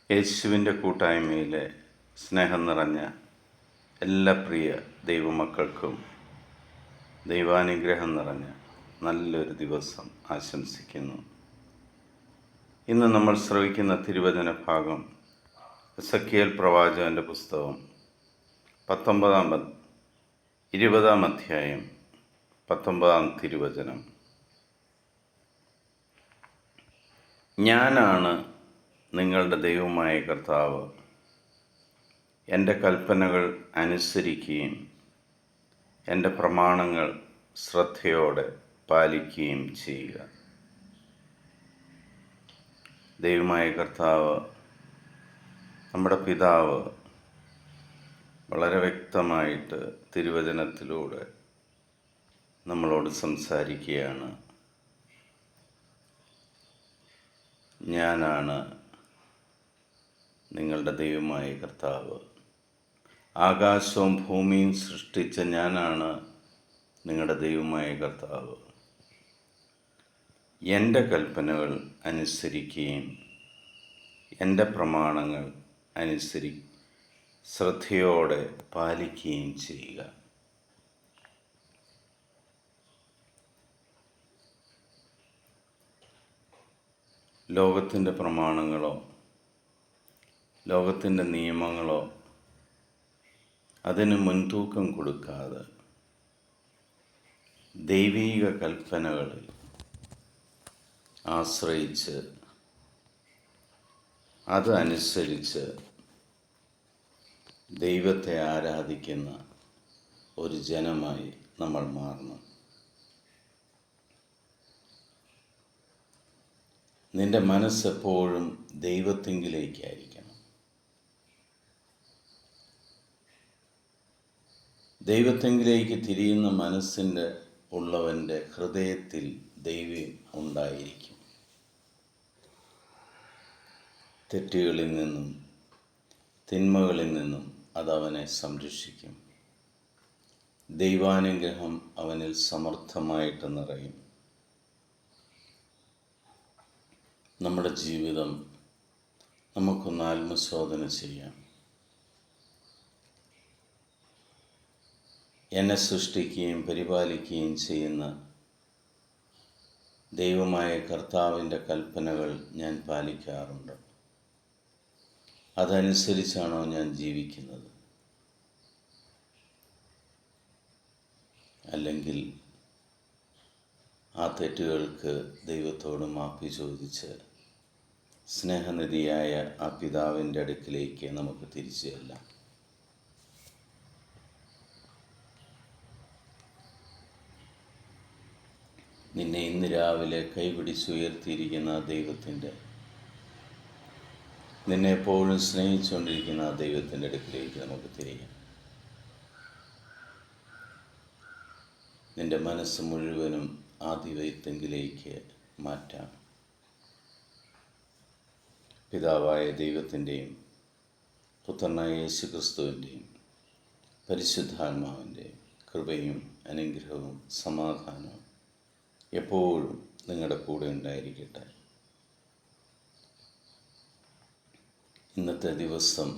യേശുവിൻ്റെ കൂട്ടായ്മയിലെ സ്നേഹം നിറഞ്ഞ എല്ലാ പ്രിയ ദൈവമക്കൾക്കും ദൈവാനുഗ്രഹം നിറഞ്ഞ നല്ലൊരു ദിവസം ആശംസിക്കുന്നു. ഇന്ന് നമ്മൾ ശ്രവിക്കുന്ന തിരുവചന ഭാഗം എസെക്കിയേൽ പ്രവാചകൻ്റെ പുസ്തകം 20 അധ്യായം 19 തിരുവചനം. ഞാനാണ് നിങ്ങളുടെ ദൈവമായ കർത്താവ്. എൻ്റെ കൽപ്പനകൾ അനുസരിക്കുകയും എൻ്റെ പ്രമാണങ്ങൾ ശ്രദ്ധയോടെ പാലിക്കുകയും ചെയ്യുക. ദൈവമായ കർത്താവ്, നമ്മുടെ പിതാവ്, വളരെ വ്യക്തമായിട്ട് തിരുവചനത്തിലൂടെ നമ്മളോട് സംസാരിക്കുകയാണ്. ഞാനാണ് നിങ്ങളുടെ ദൈവമായ കർത്താവ്. ആകാശവും ഭൂമിയും സൃഷ്ടിച്ച ഞാനാണ് നിങ്ങളുടെ ദൈവമായ കർത്താവ്. എൻ്റെ കൽപ്പനകൾ അനുസരിക്കുകയും എൻ്റെ പ്രമാണങ്ങൾ ശ്രദ്ധയോടെ പാലിക്കുകയും ചെയ്യുക. ലോകത്തിൻ്റെ പ്രമാണങ്ങളോ ലോകത്തിൻ്റെ നിയമങ്ങളോ അതിന് മുൻതൂക്കം കൊടുക്കാതെ ദൈവീക കൽപ്പനകളിൽ ആശ്രയിച്ച് അതനുസരിച്ച് ദൈവത്തെ ആരാധിക്കുന്ന ഒരു ജനമായി നമ്മൾ മാറണം. നിന്റെ മനസ്സെപ്പോഴും ദൈവത്തിങ്കിലേക്കായിരിക്കണം. ദൈവത്തിങ്കിലേക്ക് തിരിയുന്ന മനസ്സിൻ്റെ ഉള്ളവൻ്റെ ഹൃദയത്തിൽ ദൈവം ഉണ്ടായിരിക്കും. തെറ്റുകളിൽ നിന്നും തിന്മകളിൽ നിന്നും അതവനെ സംരക്ഷിക്കും. ദൈവാനുഗ്രഹം അവനിൽ സമർത്ഥമായിട്ട് നിറയും. നമ്മുടെ ജീവിതം നമുക്കൊന്ന് ആത്മശോധന ചെയ്യാം. എന്നെ സൃഷ്ടിക്കുകയും പരിപാലിക്കുകയും ചെയ്യുന്ന ദൈവമായ കർത്താവിൻ്റെ കൽപ്പനകൾ ഞാൻ പാലിക്കാറുണ്ട്. അതനുസരിച്ചാണോ ഞാൻ ജീവിക്കുന്നത്? അല്ലെങ്കിൽ ആ തെറ്റുകൾക്ക് ദൈവത്തോട് മാപ്പി ചോദിച്ച് സ്നേഹനിധിയായ ആ പിതാവിൻ്റെ അടുക്കിലേക്ക് നമുക്ക് തിരിച്ചു ചെല്ലാം. നിന്നെ ഇന്ന് രാവിലെ കൈപിടിച്ചുയർത്തിയിരിക്കുന്ന ആ ദൈവത്തിൻ്റെ, നിന്നെ എപ്പോഴും സ്നേഹിച്ചുകൊണ്ടിരിക്കുന്ന ആ ദൈവത്തിൻ്റെ അടുക്കിലേക്ക് നമുക്ക് തിരിയാം. നിന്റെ മനസ്സ് മുഴുവനും ആ ദൈവത്തിങ്കിലേക്ക് മാറ്റാം. പിതാവായ ദൈവത്തിൻ്റെയും പുത്രനായ യേശുക്രിസ്തുവിൻ്റെയും പരിശുദ്ധാത്മാവിൻ്റെയും കൃപയും അനുഗ്രഹവും സമാധാനവും എപ്പോഴും നിങ്ങളുടെ കൂടെ ഉണ്ടായിരിക്കട്ടെ. ഇന്നത്തെ ദിവസം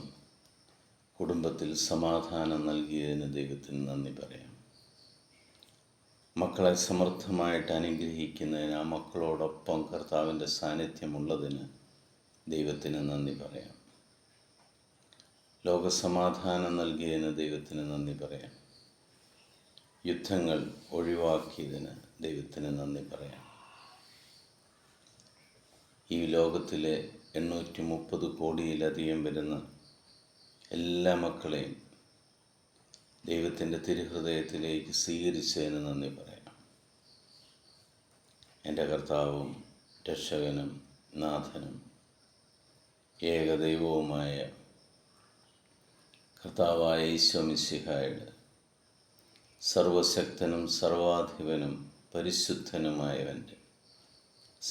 കുടുംബത്തിൽ സമാധാനം നൽകിയതിന് ദൈവത്തിന് നന്ദി പറയാം. മക്കളെ സമർത്ഥമായിട്ട് അനുഗ്രഹിക്കുന്നതിന്, ആ മക്കളോടൊപ്പം കർത്താവിൻ്റെ സാന്നിധ്യമുള്ളതിന് ദൈവത്തിന് നന്ദി പറയാം. ലോകസമാധാനം നൽകിയതിന് ദൈവത്തിന് നന്ദി പറയാം. യുദ്ധങ്ങൾ ഒഴിവാക്കിയതിന് ദൈവത്തിന് നന്ദി പറയാം. ഈ ലോകത്തിലെ 830 കോടിയിലധികം വരുന്ന എല്ലാ മക്കളെയും ദൈവത്തിൻ്റെ തിരുഹൃദയത്തിലേക്ക് സ്വീകരിച്ചതിന് നന്ദി പറയാം. എൻ്റെ കർത്താവും രക്ഷകനും നാഥനും ഏകദൈവവുമായ കർത്താവായ ഈശോ മിശിഹായുടെ സർവശക്തനും സർവാധിപനും പരിശുദ്ധനുമായവൻ്റെ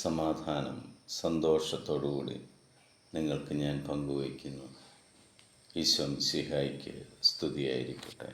സമാധാനം സന്തോഷത്തോടുകൂടി നിങ്ങൾക്ക് ഞാൻ പങ്കുവയ്ക്കുന്നു. ഈശോ മിശിഹായ്ക്ക് സ്തുതിയായിരിക്കട്ടെ.